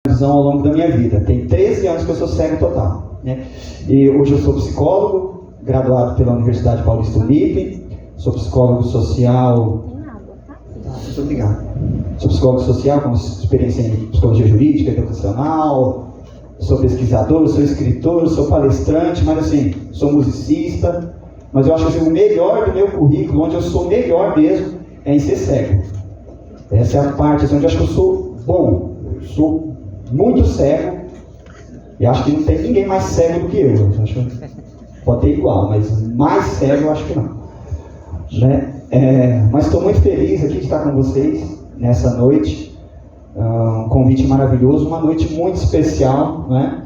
visão ao longo da minha vida. Tem 13 anos que eu sou cego total, né? E hoje eu sou psicólogo, graduado pela Universidade Paulista Unip, sou psicólogo social. Muito obrigado. Sou psicólogo social com experiência em psicologia jurídica, educacional, sou pesquisador, sou escritor, sou palestrante, mas assim, sou musicista. Mas eu acho que o melhor do meu currículo, onde eu sou melhor mesmo, é em ser cego. Essa é a parte onde eu acho que eu sou bom. Eu sou muito cego. E acho que não tem ninguém mais cego do que eu. Acho que pode ter igual, mas mais cego eu acho que não. Né? Mas estou muito feliz aqui de estar com vocês nessa noite. Um convite maravilhoso, uma noite muito especial, né?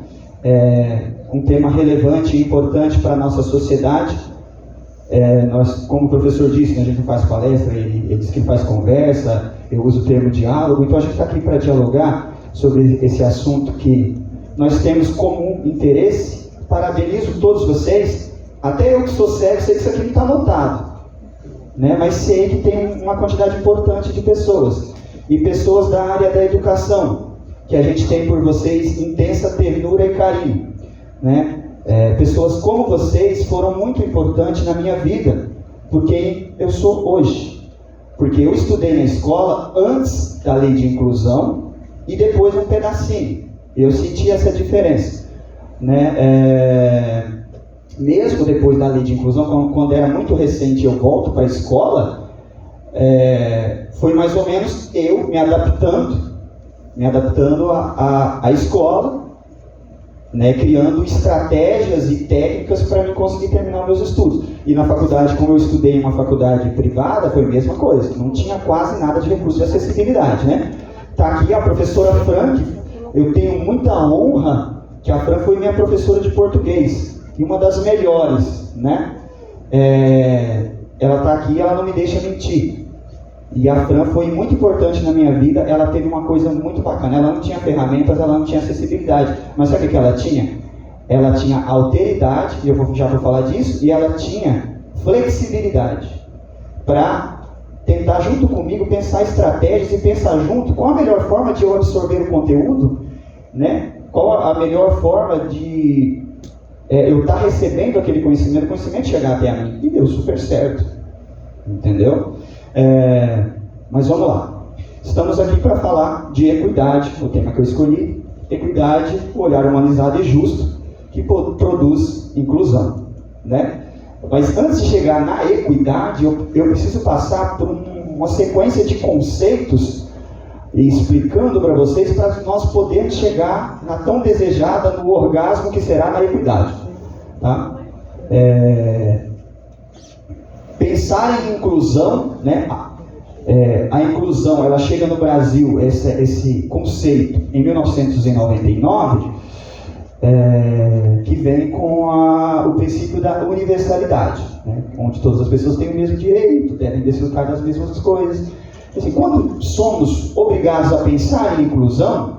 Um tema relevante e importante para a nossa sociedade. Nós, como o professor disse, né, a gente não faz palestra, ele diz que faz conversa, eu uso o termo diálogo, então a gente está aqui para dialogar sobre esse assunto que nós temos comum interesse. Parabenizo todos vocês, até eu que sou cego, sei que isso aqui não está anotado, né? Mas sei que tem uma quantidade importante de pessoas, e pessoas da área da educação, que a gente tem por vocês intensa ternura e carinho, né? Pessoas como vocês foram muito importantes na minha vida, por quem eu sou hoje. Porque eu estudei na escola antes da lei de inclusão e depois um pedacinho. Eu senti essa diferença, né? Mesmo depois da lei de inclusão, quando era muito recente eu volto para a escola, foi mais ou menos eu me adaptando à escola, né, criando estratégias e técnicas para me conseguir terminar meus estudos. E na faculdade, como eu estudei em uma faculdade privada, foi a mesma coisa. Não tinha quase nada de recurso de acessibilidade, né? Tá aqui a professora Frank. Eu tenho muita honra que a Fran foi minha professora de português. E uma das melhores, né? Ela tá aqui e ela não me deixa mentir. E a Fran foi muito importante na minha vida. Ela teve uma coisa muito bacana. Ela não tinha ferramentas, ela não tinha acessibilidade. Mas sabe o que ela tinha? Ela tinha alteridade, e eu já vou falar disso, e ela tinha flexibilidade para tentar junto comigo pensar estratégias e pensar junto qual a melhor forma de eu absorver o conteúdo, né? Qual a melhor forma de eu estar recebendo aquele conhecimento, o conhecimento chegar até a mim. E deu super certo, entendeu? Mas vamos lá. Estamos aqui para falar de equidade, o tema que eu escolhi. Equidade, o olhar humanizado e justo, que produz inclusão, né? Mas antes de chegar na equidade, eu preciso passar por uma sequência de conceitos e explicando para vocês, para nós podermos chegar na tão desejada, no orgasmo que será na equidade, tá? Pensar em inclusão, né? A inclusão, ela chega no Brasil, esse conceito, em 1999, que vem com o princípio da universalidade, né? Onde todas as pessoas têm o mesmo direito, devem desfrutar das mesmas coisas. Assim, quando somos obrigados a pensar em inclusão,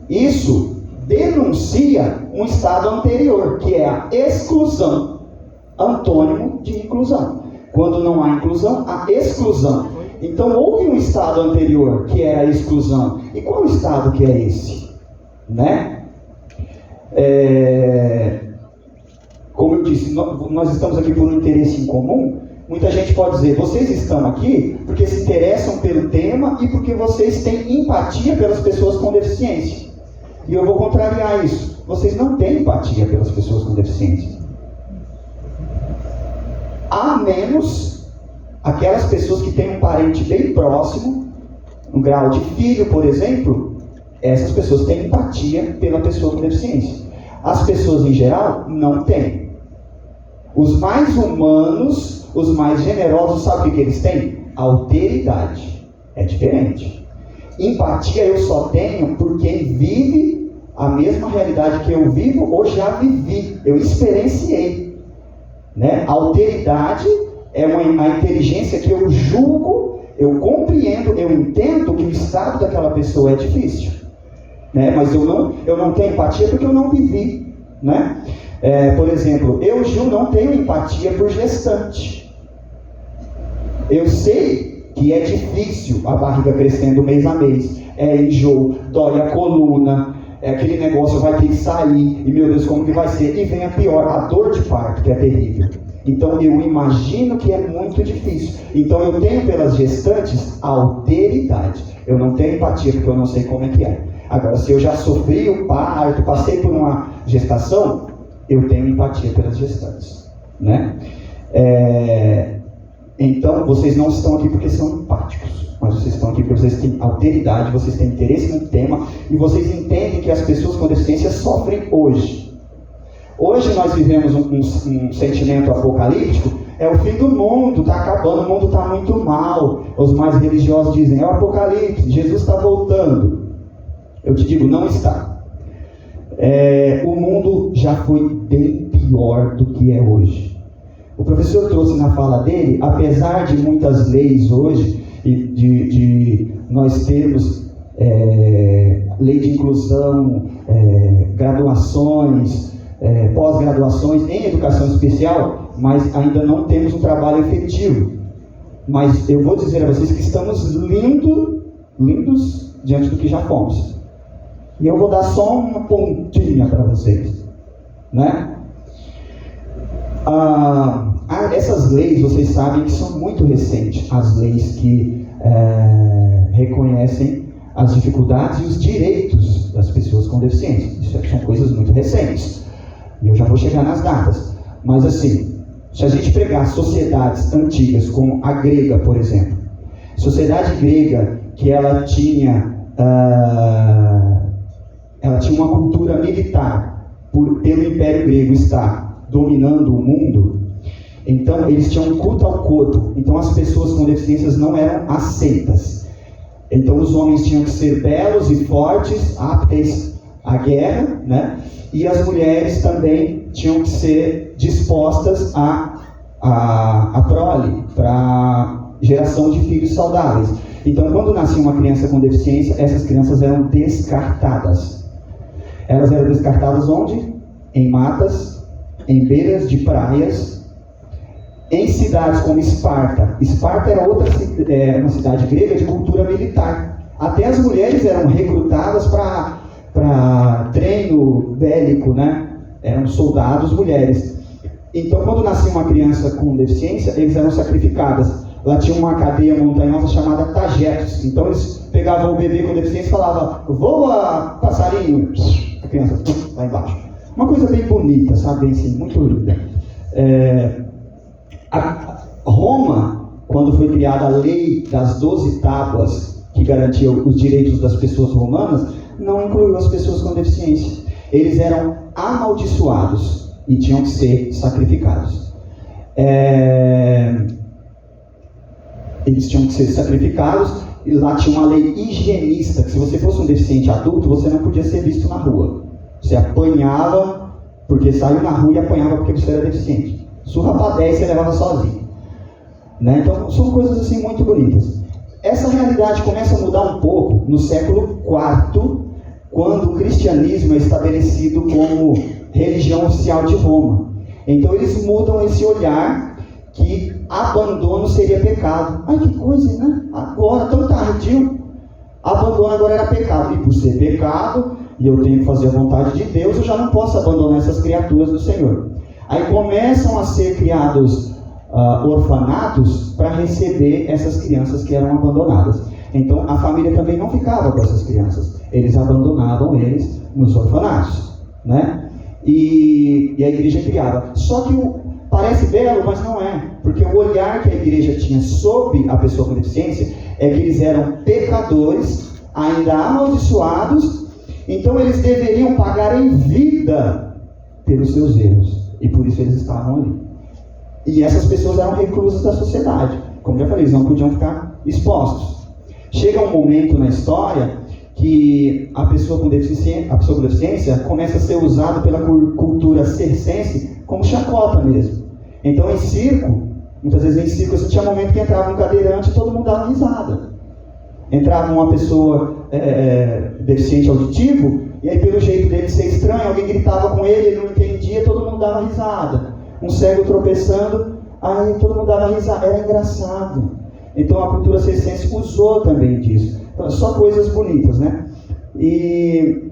isso denuncia um estado anterior, que é a exclusão, antônimo de inclusão. Quando não há inclusão, há exclusão. Então houve um estado anterior, que é a exclusão. E qual estado que é esse? Né? Como eu disse, nós estamos aqui por um interesse em comum. Muita gente pode dizer, vocês estão aqui porque se interessam pelo tema e porque vocês têm empatia pelas pessoas com deficiência. E eu vou contrariar isso. Vocês não têm empatia pelas pessoas com deficiência. A menos aquelas pessoas que têm um parente bem próximo, um grau de filho, por exemplo, essas pessoas têm empatia pela pessoa com deficiência. As pessoas em geral não têm. Os mais humanos, os mais generosos, sabe o que eles têm? Alteridade. É diferente. Empatia eu só tenho por quem vive a mesma realidade que eu vivo ou já vivi. Eu experienciei. Né? A alteridade é a inteligência que eu julgo, eu compreendo, eu entendo que o estado daquela pessoa é difícil, né? Mas eu não tenho empatia porque eu não vivi, né? Por exemplo, eu, Gil, não tenho empatia por gestante. Eu sei que é difícil a barriga crescendo mês a mês, enjoo, dói a coluna, aquele negócio vai ter que sair, e meu Deus, como que vai ser? E vem a pior, a dor de parto, que é terrível. Então eu imagino que é muito difícil. Então eu tenho pelas gestantes alteridade. Eu não tenho empatia, porque eu não sei como é que é. Agora, se eu já sofri o parto, passei por uma gestação, eu tenho empatia pelas gestantes, né? Então, vocês não estão aqui porque são empáticos, mas vocês estão aqui porque vocês têm alteridade, vocês têm interesse no tema, e vocês entendem que as pessoas com deficiência sofrem hoje. Hoje nós vivemos um sentimento apocalíptico, é o fim do mundo, está acabando, o mundo está muito mal. Os mais religiosos dizem, é o apocalipse, Jesus está voltando. Eu te digo, não está. O mundo já foi bem pior do que é hoje. O professor trouxe na fala dele, apesar de muitas leis hoje, e de nós termos lei de inclusão, graduações, pós-graduações em educação especial, mas ainda não temos um trabalho efetivo. Mas eu vou dizer a vocês que estamos lindos diante do que já fomos. E eu vou dar só uma pontinha para vocês, né? Essas leis, vocês sabem que são muito recentes, as leis que reconhecem as dificuldades e os direitos das pessoas com deficiência. Isso são coisas muito recentes, e eu já vou chegar nas datas. Mas assim, se a gente pegar sociedades antigas, como a grega, por exemplo, sociedade grega que ela tinha uma cultura militar, pelo Império Grego estar dominando o mundo, então eles tinham um culto ao corpo, então as pessoas com deficiências não eram aceitas. Então os homens tinham que ser belos e fortes, aptos à guerra, né? E as mulheres também tinham que ser dispostas à prole, para geração de filhos saudáveis. Então quando nascia uma criança com deficiência, essas crianças eram descartadas. Elas eram descartadas onde? Em matas, em beiras de praias, em cidades como Esparta. Esparta era uma cidade grega de cultura militar. Até as mulheres eram recrutadas para treino bélico, né? Eram soldados mulheres. Então, quando nascia uma criança com deficiência, eles eram sacrificadas. Lá tinha uma cadeia montanhosa chamada Tagetos. Então, eles pegavam o bebê com deficiência e falavam, voa, passarinho. A criança lá embaixo. Uma coisa bem bonita, sabe? Bem assim, muito linda. Roma, quando foi criada a lei das 12 tábuas, que garantia os direitos das pessoas romanas, não incluiu as pessoas com deficiência. Eles eram amaldiçoados e tinham que ser sacrificados. Eles tinham que ser sacrificados, e lá tinha uma lei higienista, que se você fosse um deficiente adulto, você não podia ser visto na rua. Você apanhava, porque saiu na rua e apanhava porque você era deficiente. Surra para 10 você levava sozinho. Né? Então, são coisas assim muito bonitas. Essa realidade começa a mudar um pouco no século IV, quando o cristianismo é estabelecido como religião oficial de Roma. Então, eles mudam esse olhar que abandono seria pecado. Ai, que coisa, né? Agora, tão tardio. Abandono agora era pecado. E por ser pecado, e eu tenho que fazer a vontade de Deus, eu já não posso abandonar essas criaturas do Senhor. Aí começam a ser criados orfanatos para receber essas crianças que eram abandonadas. Então a família também não ficava com essas crianças. Eles abandonavam eles nos orfanatos, né? E a igreja criava. Só que parece belo, mas não é. Porque o olhar que a igreja tinha sobre a pessoa com deficiência é que eles eram pecadores, ainda amaldiçoados. Então eles deveriam pagar em vida pelos seus erros. E por isso eles estavam ali. E essas pessoas eram reclusas da sociedade. Como já falei, eles não podiam ficar expostos. Chega um momento na história que a pessoa com deficiência começa a ser usada pela cultura circense como chacota mesmo. Então em circo, muitas vezes em circo, você tinha um momento que entrava um cadeirante e todo mundo dava risada. Entrava uma pessoa deficiente auditivo, e aí pelo jeito dele ser estranho, alguém gritava com ele, ele não entendia, todo mundo dava risada. Um cego tropeçando, aí todo mundo dava risada, era engraçado. Então a cultura circense usou também disso. Então, só coisas bonitas, né? E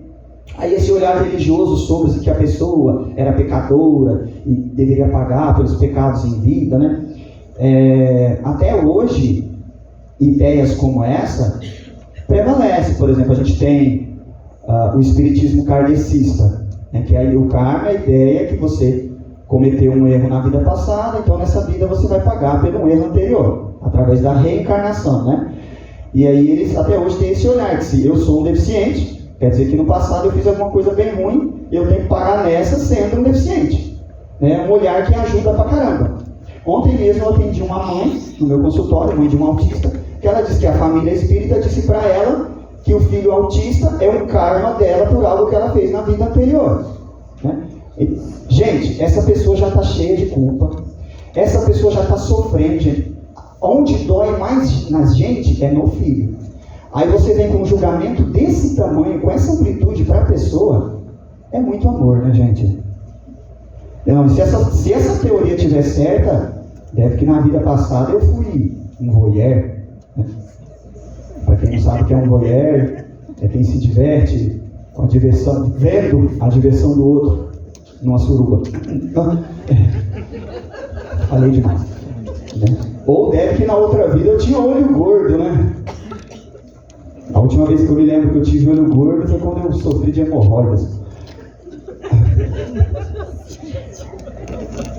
Aí esse olhar religioso sobre que a pessoa era pecadora e deveria pagar pelos pecados em vida, né? Até hoje, ideias como essa prevalecem. Por exemplo, a gente tem o espiritismo kardecista, né? Que aí o karma é a ideia que você cometeu um erro na vida passada, então nessa vida você vai pagar pelo erro anterior, através da reencarnação, né? E aí eles até hoje têm esse olhar, que se eu sou um deficiente, quer dizer que no passado eu fiz alguma coisa bem ruim, e eu tenho que pagar nessa sendo um deficiente. É um olhar que ajuda pra caramba. Ontem mesmo eu atendi uma mãe, no meu consultório, mãe de um autista, que ela disse que a família espírita disse para ela que o filho autista é um karma dela por algo que ela fez na vida anterior. Né? Gente, essa pessoa já está cheia de culpa, essa pessoa já está sofrendo, gente. Onde dói mais na gente é no filho. Aí você vem com um julgamento desse tamanho, com essa amplitude para a pessoa, é muito amor, né, gente? Não, se essa teoria estiver certa, deve que na vida passada eu fui um voyeur. Né? Para quem não sabe o que é um voyeur, é quem se diverte com a diversão, vendo a diversão do outro numa suruba. Falei demais. Né? Ou deve que na outra vida eu tinha olho gordo, né? A última vez que eu me lembro que eu tive olho gordo foi quando eu sofri de hemorroidas.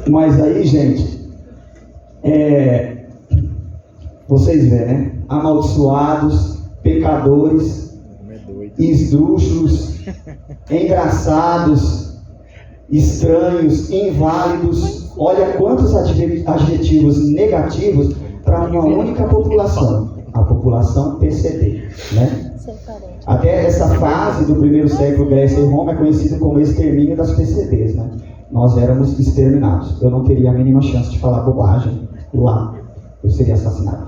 Mas aí, gente, vocês veem, né? Amaldiçoados, pecadores, esdrúxulos, engraçados, estranhos, inválidos. Olha quantos adjetivos negativos para uma única população, a população PCD, né? Até essa fase do primeiro século, Grécia e Roma, é conhecida como extermínio das PCDs, né? Nós éramos exterminados. Eu não teria a mínima chance de falar bobagem lá. Eu seria assassinado.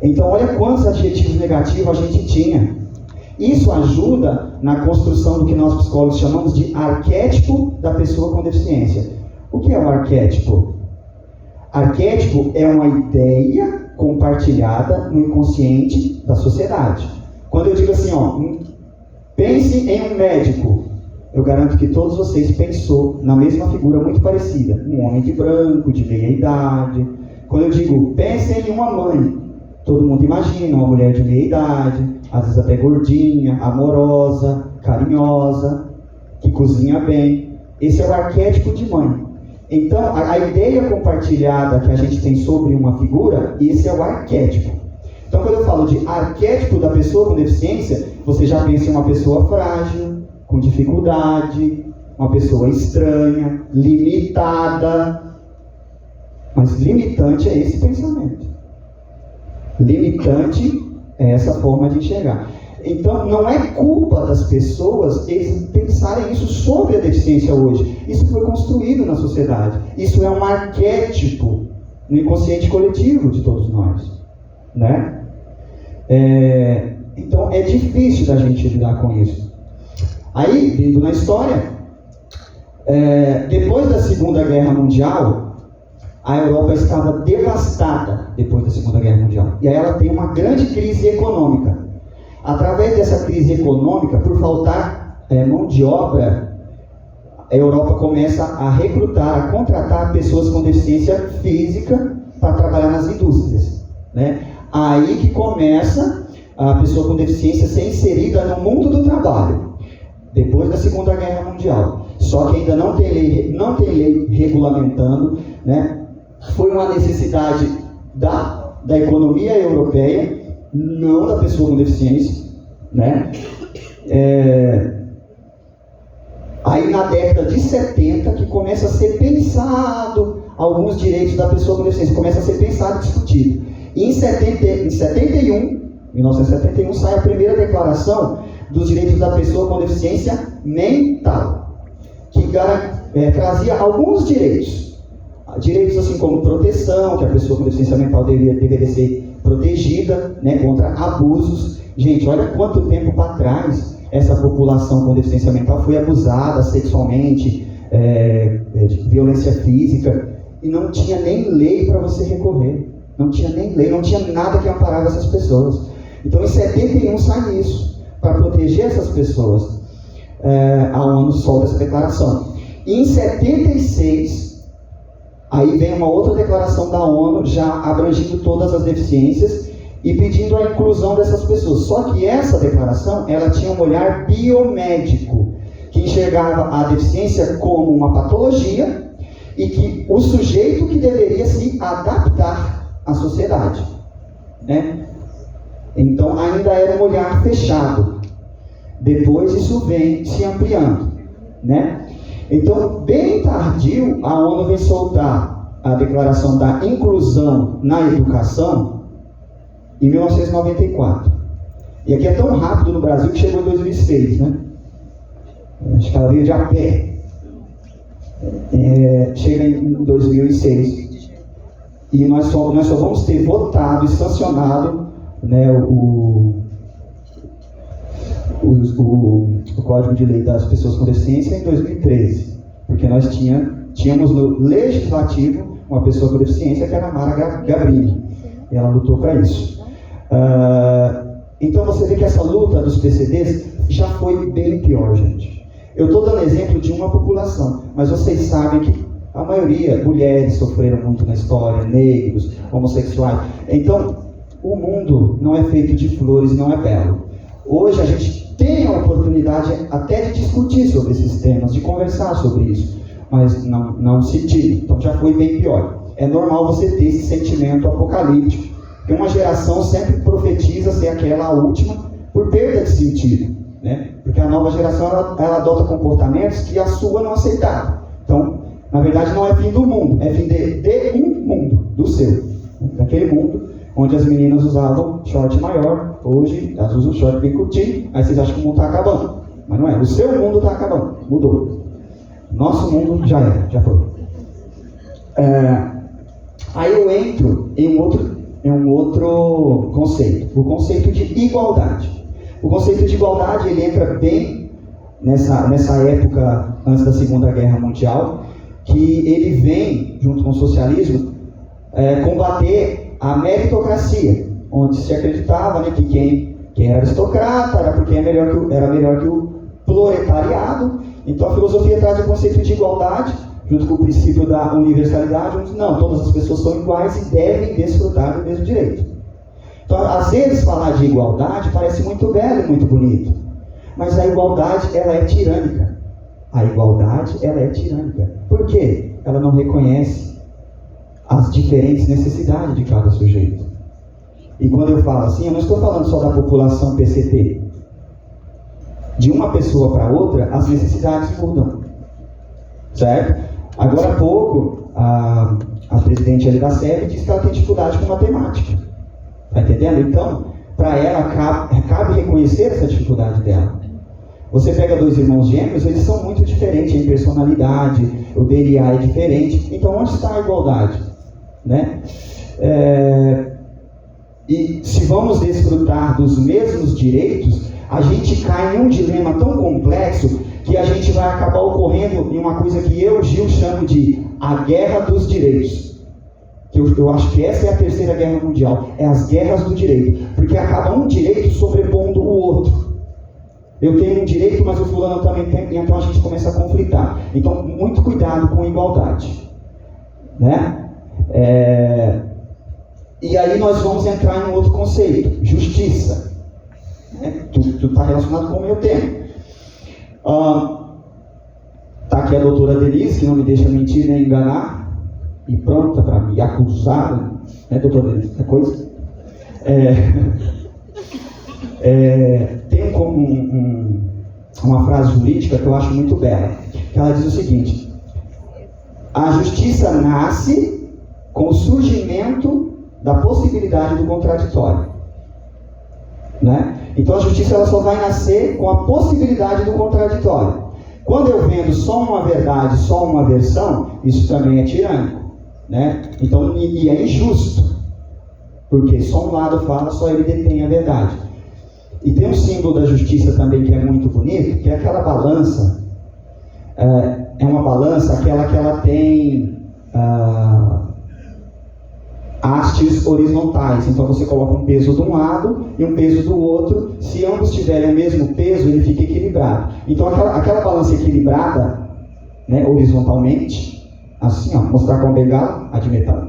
Então, olha quantos adjetivos negativos a gente tinha. Isso ajuda na construção do que nós psicólogos chamamos de arquétipo da pessoa com deficiência. O que é o arquétipo? Arquétipo é uma ideia compartilhada no inconsciente da sociedade. Quando eu digo assim, pense em um médico, eu garanto que todos vocês pensou na mesma figura muito parecida. Um homem de branco, de meia idade. Quando eu digo, pense em uma mãe, todo mundo imagina uma mulher de meia idade, às vezes até gordinha, amorosa, carinhosa, que cozinha bem. Esse é o arquétipo de mãe. Então, a ideia compartilhada que a gente tem sobre uma figura, esse é o arquétipo. Então, quando eu falo de arquétipo da pessoa com deficiência, você já pensa em uma pessoa frágil, com dificuldade, uma pessoa estranha, limitada. Mas limitante é esse pensamento. Limitante é essa forma de enxergar. Então, não é culpa das pessoas eles pensarem isso sobre a deficiência hoje. Isso foi construído na sociedade. Isso é um arquétipo no inconsciente coletivo de todos nós. Né? Então, é difícil da gente lidar com isso. Aí, vindo na história, depois da Segunda Guerra Mundial, a Europa estava devastada depois da Segunda Guerra Mundial. E aí ela tem uma grande crise econômica. Através dessa crise econômica, por faltar mão de obra, a Europa começa a recrutar, a contratar pessoas com deficiência física para trabalhar nas indústrias. Né? Aí que começa a pessoa com deficiência ser inserida no mundo do trabalho, depois da Segunda Guerra Mundial. Só que ainda não tem lei regulamentando, né? Foi uma necessidade da economia europeia, não da pessoa com deficiência, né? Aí na década de 70 que começa a ser pensado alguns direitos da pessoa com deficiência, começa a ser pensado e discutido. E em 1971 sai a primeira declaração dos direitos da pessoa com deficiência mental, que trazia alguns direitos. Direitos assim como proteção, que a pessoa com deficiência mental deveria ser protegida, né, contra abusos. Gente, olha quanto tempo para trás essa população com deficiência mental foi abusada sexualmente, de violência física, e não tinha nem lei para você recorrer. Não tinha nem lei, não tinha nada que amparava essas pessoas. Então em 71 sai isso, para proteger essas pessoas. a ONU solta essa declaração. E em 76, aí vem uma outra declaração da ONU, já abrangindo todas as deficiências e pedindo a inclusão dessas pessoas. Só que essa declaração, ela tinha um olhar biomédico, que enxergava a deficiência como uma patologia e que o sujeito que deveria se adaptar à sociedade, né? Então ainda era um olhar fechado. Depois isso vem se ampliando, né? Então, bem tardio, a ONU vem soltar a declaração da inclusão na educação em 1994. E aqui é tão rápido no Brasil que chegou em 2006, né? Acho que ela veio de a pé. Chega em 2006. E nós só vamos ter votado e sancionado, né, o Código de Lei das Pessoas com Deficiência em 2013. Porque nós tínhamos no Legislativo uma pessoa com deficiência, que era a Mara Gabrini. E ela lutou para isso. Então você vê que essa luta dos PCDs já foi bem pior, gente. Eu estou dando exemplo de uma população, mas vocês sabem que a maioria, mulheres sofreram muito na história, negros, homossexuais. Então, o mundo não é feito de flores, não é belo. Hoje a gente tem a oportunidade até de discutir sobre esses temas, de conversar sobre isso, mas não se tire. Então já foi bem pior. É normal você ter esse sentimento apocalíptico, que uma geração sempre profetiza ser aquela última por perda de sentido, né? Porque a nova geração ela adota comportamentos que a sua não aceitava. Então, na verdade, não é fim do mundo, é fim de um mundo, do seu, daquele mundo onde as meninas usavam short maior, hoje elas usam short bem curtinho, aí vocês acham que o mundo está acabando. Mas não é, o seu mundo está acabando, mudou. Nosso mundo já foi. Aí eu entro em um outro conceito, o conceito de igualdade. O conceito de igualdade, ele entra bem nessa época antes da Segunda Guerra Mundial, que ele vem, junto com o socialismo, combater a meritocracia, onde se acreditava, né, que quem era aristocrata era porque era melhor que o proletariado. Então a filosofia traz o conceito de igualdade, junto com o princípio da universalidade, onde não, todas as pessoas são iguais e devem desfrutar do mesmo direito. Então, às vezes, falar de igualdade parece muito belo e muito bonito, mas a igualdade, ela é tirânica. A igualdade, ela é tirânica. Por quê? Ela não reconhece as diferentes necessidades de cada sujeito. E quando eu falo assim, eu não estou falando só da população PCT. De uma pessoa para outra, as necessidades mudam. Certo? Agora há pouco, a presidente ali da SEB disse que ela tem dificuldade com matemática. Está entendendo? Então, para ela, cabe reconhecer essa dificuldade dela. Você pega dois irmãos gêmeos, eles são muito diferentes em personalidade, o DNA é diferente. Então, onde está a igualdade? Né? E se vamos desfrutar dos mesmos direitos, a gente cai em um dilema tão complexo que a gente vai acabar ocorrendo em uma coisa que eu, Gil, chamo de a guerra dos direitos. Eu acho que essa é a terceira guerra mundial, é as guerras do direito, porque acaba um direito sobrepondo o outro. Eu tenho um direito, mas o fulano também tem, então a gente começa a conflitar. Então, muito cuidado com a igualdade, né? E aí nós vamos entrar em um outro conceito, justiça. Tudo está relacionado com o meu tema. Está aqui a doutora Denise, que não me deixa mentir nem enganar, e pronta para me acusar, né, doutora Denise? É coisa? Tem uma frase jurídica que eu acho muito bela, que ela diz o seguinte: a justiça nasce com o surgimento da possibilidade do contraditório, né? Então a justiça ela só vai nascer com a possibilidade do contraditório. Quando eu vendo só uma verdade, só uma versão, isso também é tirânico, né? Então, e é injusto, porque só um lado fala, só ele detém a verdade. E tem um símbolo da justiça também que é muito bonito, que é aquela balança. É uma balança, aquela que ela tem a hastes horizontais. Então você coloca um peso de um lado e um peso do outro. Se ambos tiverem o mesmo peso, ele fica equilibrado. Então aquela balança equilibrada, né, horizontalmente, assim, ó, mostrar com a bengala, a de metal,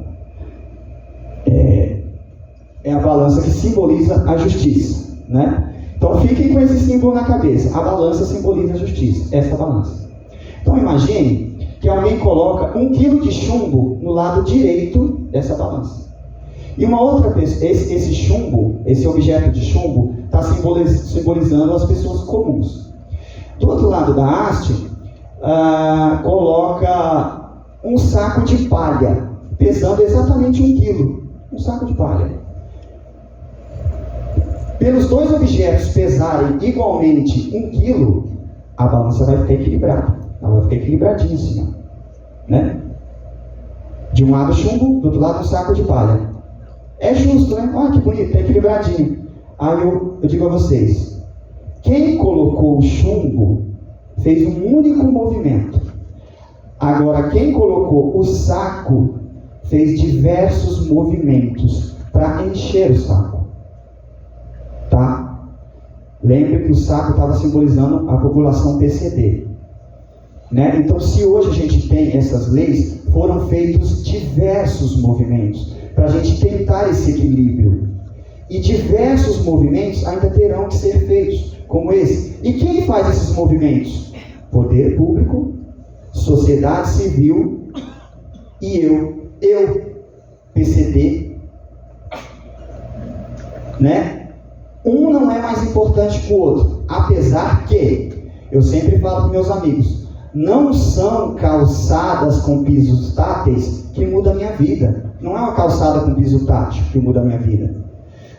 é a balança que simboliza a justiça, né? Então fiquem com esse símbolo na cabeça. A balança simboliza a justiça, essa balança. Então imagine que alguém coloca 1 quilo de chumbo no lado direito dessa balança. E uma outra pessoa, esse chumbo, esse objeto de chumbo, está simbolizando as pessoas comuns. Do outro lado da haste, coloca um saco de palha, pesando exatamente 1 quilo. Um saco de palha. Pelos dois objetos pesarem igualmente 1 quilo, a balança vai ficar equilibrada. Ela vai ficar equilibradinha assim, ó, né? De um lado chumbo, do outro lado um saco de palha. É justo, né? Olha que bonito, tá equilibradinho. Aí eu digo a vocês, quem colocou o chumbo fez um único movimento. Agora, quem colocou o saco fez diversos movimentos para encher o saco. Tá? Lembre que o saco estava simbolizando a população PCD. Né? Então, se hoje a gente tem essas leis, foram feitos diversos movimentos para a gente tentar esse equilíbrio. E diversos movimentos ainda terão que ser feitos, como esse. E quem faz esses movimentos? Poder público, sociedade civil e eu, PCD. Né? Um não é mais importante que o outro, apesar que, eu sempre falo para meus amigos, não são calçadas com pisos táteis que mudam a minha vida. Não é uma calçada com piso tátil que muda a minha vida.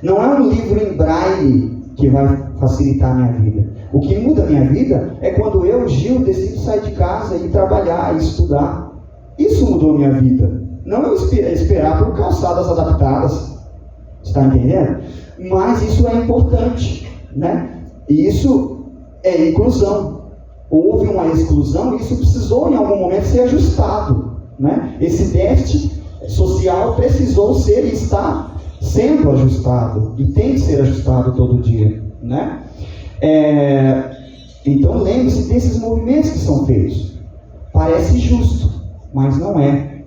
Não é um livro em braille que vai facilitar a minha vida. O que muda a minha vida é quando eu, Gil, decido sair de casa e trabalhar e estudar. Isso mudou a minha vida. Não eu esperar por calçadas adaptadas. Está entendendo? Mas isso é importante, né? Isso é inclusão. Houve uma exclusão e isso precisou em algum momento ser ajustado, né? Esse déficit social precisou ser e está sendo ajustado e tem que ser ajustado todo dia, né? Então lembre-se desses movimentos que são feitos. Parece justo, mas não é.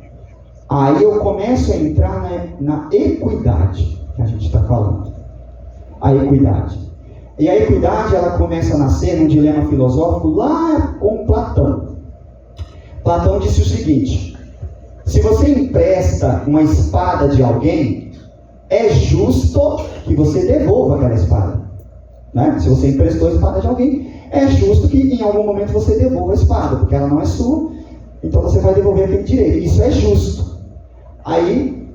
Aí eu começo a entrar na equidade que a gente está falando. A equidade. E a equidade, ela começa a nascer num dilema filosófico lá com Platão. Platão disse o seguinte: se você empresta uma espada de alguém, é justo que você devolva aquela espada. Né? Se você emprestou a espada de alguém, é justo que em algum momento você devolva a espada, porque ela não é sua, então você vai devolver aquele direito. Isso é justo. Aí,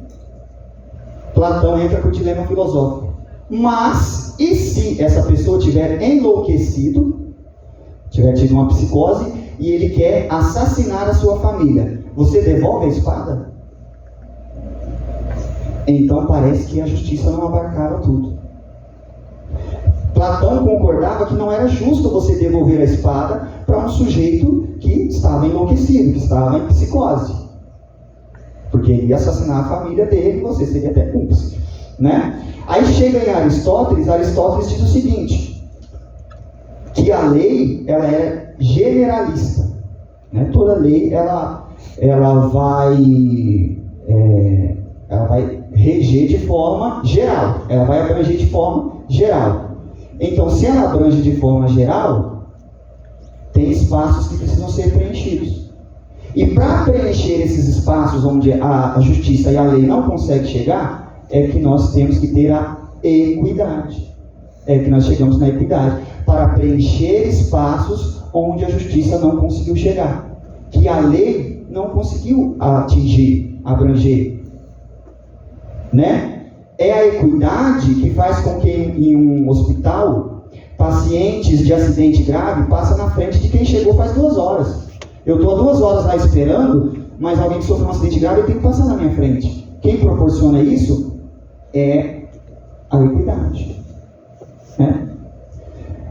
Platão entra com o dilema filosófico. Mas, e se essa pessoa tiver enlouquecido, tiver tido uma psicose, e ele quer assassinar a sua família, você devolve a espada? Então parece que a justiça não abarcava tudo. Platão concordava que não era justo você devolver a espada para um sujeito que estava enlouquecido, que estava em psicose. Porque ele ia assassinar a família dele e você seria até cúmplice. Né? Aí chega em Aristóteles diz o seguinte, que a lei ela é generalista, né? Toda lei ela vai reger de forma geral, ela vai abranger de forma geral. Então, se ela abrange de forma geral, tem espaços que precisam ser preenchidos. E para preencher esses espaços onde a justiça e a lei não conseguem chegar, é que nós temos que ter a equidade. É que nós chegamos na equidade. Para preencher espaços onde a justiça não conseguiu chegar. Que a lei não conseguiu atingir, abranger. Né? É a equidade que faz com que em um hospital, pacientes de acidente grave passem na frente de quem chegou faz 2 horas. Eu estou há 2 horas lá esperando, mas alguém que sofreu um acidente grave, eu tenho que passar na minha frente. Quem proporciona isso é a equidade. Né?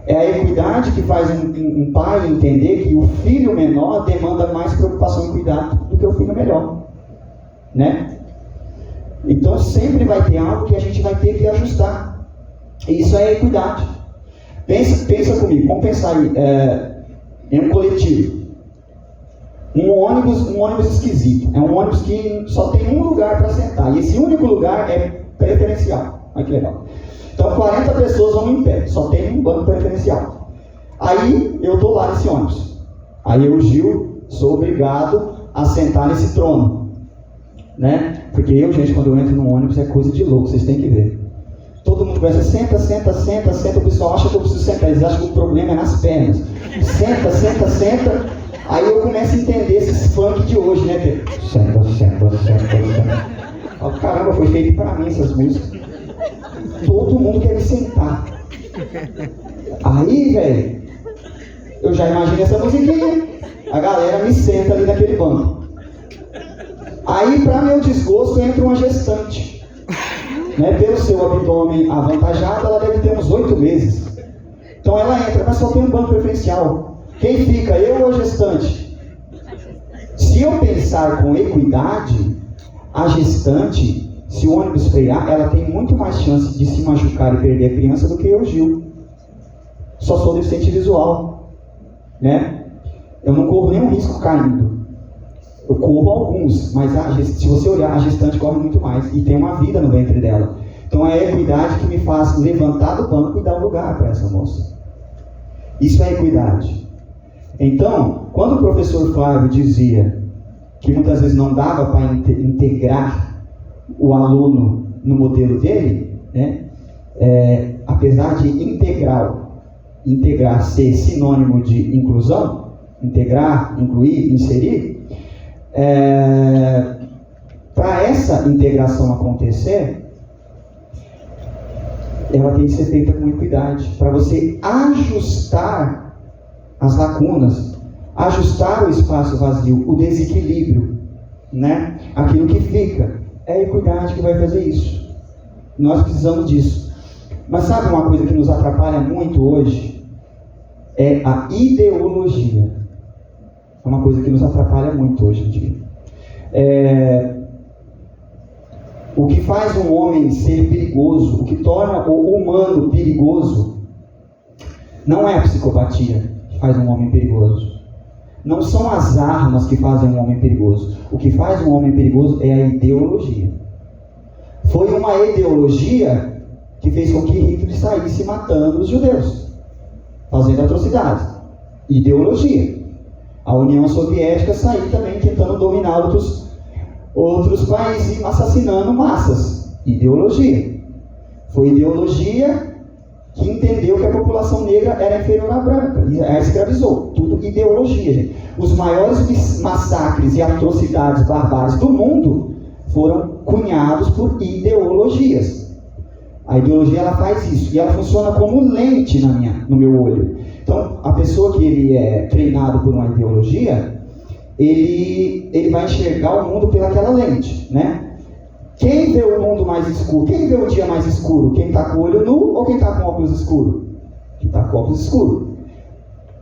É a equidade que faz um pai entender que o filho menor demanda mais preocupação e cuidado do que o filho melhor. Né? Então sempre vai ter algo que a gente vai ter que ajustar. E isso é equidade. Pensa comigo, vamos pensar aí, em um coletivo. Um ônibus esquisito. É um ônibus que só tem um lugar para sentar. E esse único lugar é preferencial. Olha que legal. Então 40 pessoas vão em pé, só tem um banco preferencial. Aí eu estou lá nesse ônibus. Aí eu, Gil, sou obrigado a sentar nesse trono, né? Porque eu, gente, quando eu entro num ônibus é coisa de louco, vocês têm que ver. Todo mundo começa, senta, o pessoal acha que eu preciso sentar, eles acham que o problema é nas pernas. Senta. Aí eu começo a entender esses funk de hoje, né? Que senta. Falo, caramba, foi feito para mim essas músicas. Todo mundo quer me sentar. Aí, velho, eu já imaginei essa musiquinha. A galera me senta ali naquele banco. Aí, para meu desgosto, entra uma gestante. Né? Pelo seu abdômen avantajado, ela deve ter uns 8 meses. Então ela entra, mas só tem um banco preferencial. Quem fica, eu ou a gestante? Se eu pensar com equidade, a gestante, se o ônibus frear, ela tem muito mais chance de se machucar e perder a criança do que eu, Gil. Só sou deficiente visual, né? Eu não corro nenhum risco caindo. Eu corro alguns, mas se você olhar, a gestante corre muito mais e tem uma vida no ventre dela. Então é a equidade que me faz levantar do banco e dar um lugar para essa moça. Isso é equidade. Então, quando o professor Flávio dizia que muitas vezes não dava para integrar o aluno no modelo dele, né? Apesar de integrar ser sinônimo de inclusão, integrar, incluir, inserir, para essa integração acontecer, ela tem que ser feita com equidade, para você ajustar as lacunas, ajustar o espaço vazio, o desequilíbrio, né? Aquilo que fica. É a equidade que vai fazer isso. Nós precisamos disso. Mas sabe uma coisa que nos atrapalha muito hoje? É a ideologia. É uma coisa que nos atrapalha muito hoje em dia. O que faz um homem ser perigoso, o que torna o humano perigoso, não é a psicopatia que faz um homem perigoso. Não são as armas que fazem um homem perigoso. O que faz um homem perigoso é a ideologia. Foi uma ideologia que fez com que Hitler saísse matando os judeus, fazendo atrocidades. Ideologia. A União Soviética saiu também tentando dominar outros países e assassinando massas. Ideologia. Foi ideologia que entendeu que a população negra era inferior à branca e a escravizou. Tudo ideologia, gente. Os maiores massacres e atrocidades barbárias do mundo foram cunhados por ideologias. A ideologia, ela faz isso e ela funciona como lente no meu olho. Então, a pessoa que ele é treinado por uma ideologia, ele vai enxergar o mundo pelaquela lente, né? Quem vê o mundo mais escuro? Quem vê o dia mais escuro? Quem está com o olho nu ou quem está com óculos escuro? Quem está com óculos escuro.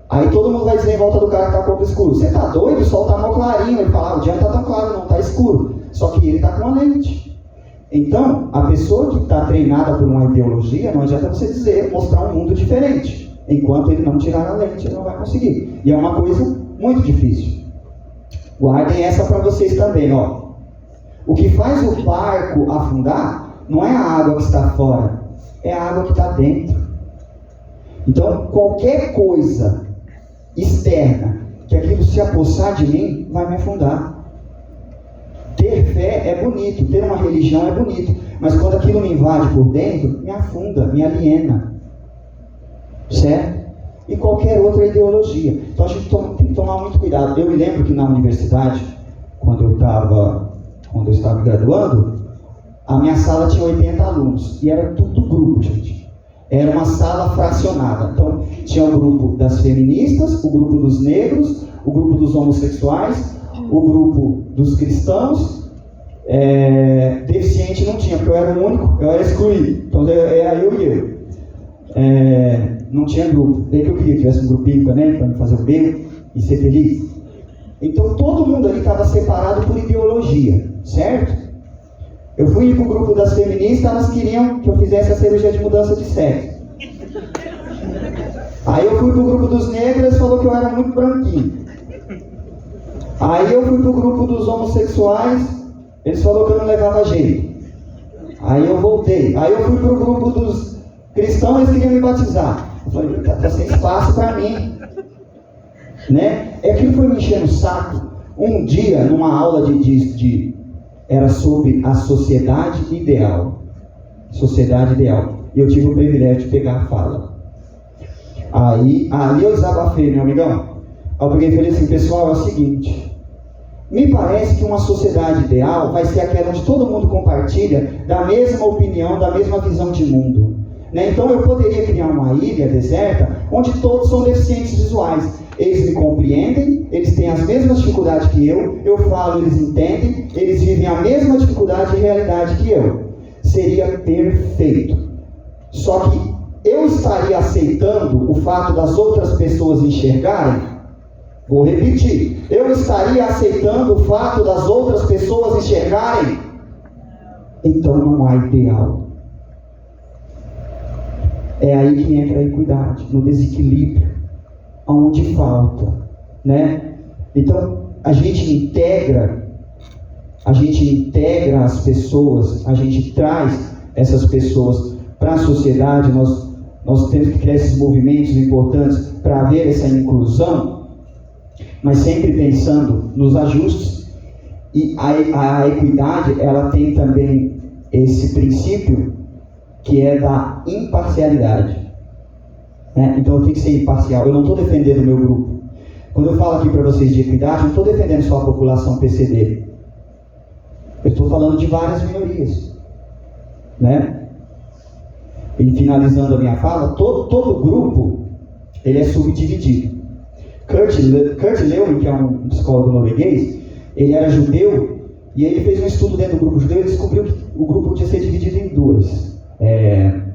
Aí todo mundo vai dizer em volta do cara que está com óculos escuro: você está doido? O sol está mal clarinho. Ele fala: o dia não está tão claro, não, está escuro. Só que ele está com uma lente. Então, a pessoa que está treinada por uma ideologia, não adianta você mostrar um mundo diferente. Enquanto ele não tirar a lente, ele não vai conseguir. E é uma coisa muito difícil. Guardem essa para vocês também, ó. O que faz o barco afundar não é a água que está fora, é a água que está dentro. Então, qualquer coisa externa que aquilo se apossar de mim, vai me afundar. Ter fé é bonito, ter uma religião é bonito, mas quando aquilo me invade por dentro, me afunda, me aliena. Certo? E qualquer outra ideologia. Então a gente tem que tomar muito cuidado. Eu me lembro que na universidade, quando eu estava graduando, a minha sala tinha 80 alunos. E era tudo grupo, gente. Era uma sala fracionada. Então tinha o grupo das feministas, o grupo dos negros, o grupo dos homossexuais, o grupo dos cristãos. Deficiente não tinha, porque eu era o único, eu era excluído. Então era eu e eu. Não tinha grupo. Daí que eu queria que tivesse um grupinho também, para me fazer o bem e ser feliz. Então todo mundo ali estava separado por ideologia, certo? Eu fui para o grupo das feministas, elas queriam que eu fizesse a cirurgia de mudança de sexo. Aí eu fui para o grupo dos negros, eles falaram que eu era muito branquinho. Aí eu fui para o grupo dos homossexuais, eles falaram que eu não levava jeito. Aí eu voltei. Aí eu fui para o grupo dos cristãos, eles queriam me batizar. Eu falei, tá sem espaço para mim. Né? Aquilo foi me enchendo o saco. Um dia, numa aula era sobre a sociedade ideal. Sociedade ideal. E eu tive o privilégio de pegar a fala. Aí, ali eu desabafei, meu amigão. Aí eu peguei e falei assim, pessoal, é o seguinte. Me parece que uma sociedade ideal vai ser aquela onde todo mundo compartilha da mesma opinião, da mesma visão de mundo. Né? Então eu poderia criar uma ilha deserta onde todos são deficientes visuais. Eles me compreendem, eles têm as mesmas dificuldades que eu falo, eles entendem, eles vivem a mesma dificuldade e realidade que eu. Seria perfeito. Só que eu estaria aceitando o fato das outras pessoas enxergarem? Vou repetir. Eu estaria aceitando o fato das outras pessoas enxergarem? Então não há ideal. É aí que entra a equidade, no desequilíbrio, onde falta, né? Então, a gente integra as pessoas, a gente traz essas pessoas para a sociedade, nós temos que criar esses movimentos importantes para haver essa inclusão, mas sempre pensando nos ajustes. E a equidade, ela tem também esse princípio que é da imparcialidade. Então eu tenho que ser imparcial. Eu não estou defendendo o meu grupo. Quando eu falo aqui para vocês de equidade, eu não estou defendendo só a população PCD. Eu estou falando de várias minorias. Né? E finalizando a minha fala, todo grupo ele é subdividido. Kurt Lewin, que é um psicólogo norueguês, ele era judeu e ele fez um estudo dentro do grupo judeu e descobriu que o grupo podia ser dividido em duas.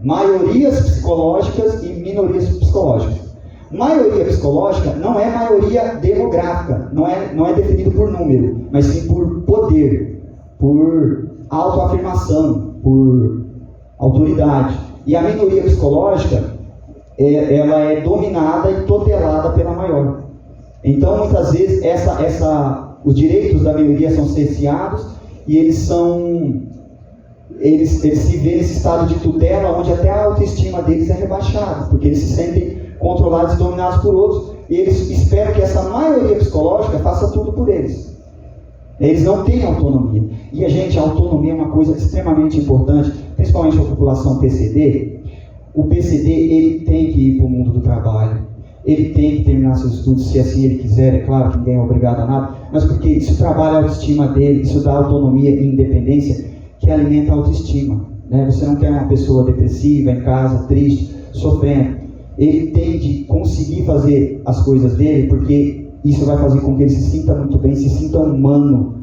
Maiorias psicológicas e minorias psicológicas. Maioria psicológica não é maioria demográfica, não é definido por número, mas sim por poder, por autoafirmação, por autoridade. E a minoria psicológica, ela é dominada e tutelada pela maior. Então, muitas vezes, os direitos da minoria são cerceados e eles se veem nesse estado de tutela, onde até a autoestima deles é rebaixada, porque eles se sentem controlados e dominados por outros, e eles esperam que essa maioria psicológica faça tudo por eles. Eles não têm autonomia. E a autonomia é uma coisa extremamente importante, principalmente para a população PCD. O PCD, ele tem que ir para o mundo do trabalho, ele tem que terminar seus estudos, se assim ele quiser, é claro que ninguém é obrigado a nada, mas porque isso trabalha a autoestima dele, isso dá autonomia e independência, que alimenta a autoestima. Né? Você não quer uma pessoa depressiva, em casa, triste, sofrendo. Ele tem de conseguir fazer as coisas dele, porque isso vai fazer com que ele se sinta muito bem, se sinta humano,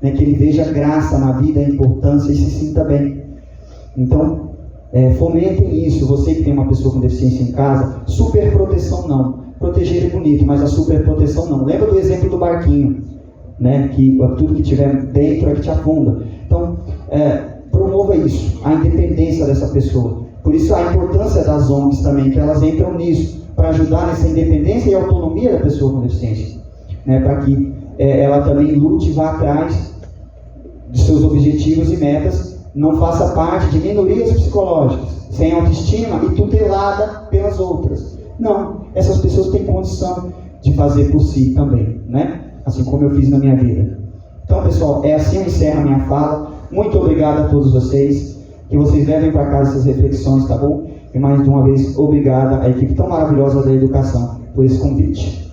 né? Que ele veja graça na vida, a importância e se sinta bem. Então, fomentem isso. Você que tem uma pessoa com deficiência em casa, superproteção não. Proteger é bonito, mas a superproteção não. Lembra do exemplo do barquinho, né? Que tudo que tiver dentro é que te afunda. Então, promova isso, a independência dessa pessoa. Por isso a importância das ONGs também, que elas entram nisso, para ajudar nessa independência e autonomia da pessoa com deficiência, né? Para que ela também lute e vá atrás de seus objetivos e metas, não faça parte de minorias psicológicas, sem autoestima e tutelada pelas outras. Não, essas pessoas têm condição de fazer por si também, né? Assim como eu fiz na minha vida. Então, pessoal, assim eu encerro a minha fala. Muito obrigado a todos vocês. Que vocês levem para casa essas reflexões, tá bom? E mais de uma vez, obrigado à equipe tão maravilhosa da educação por esse convite.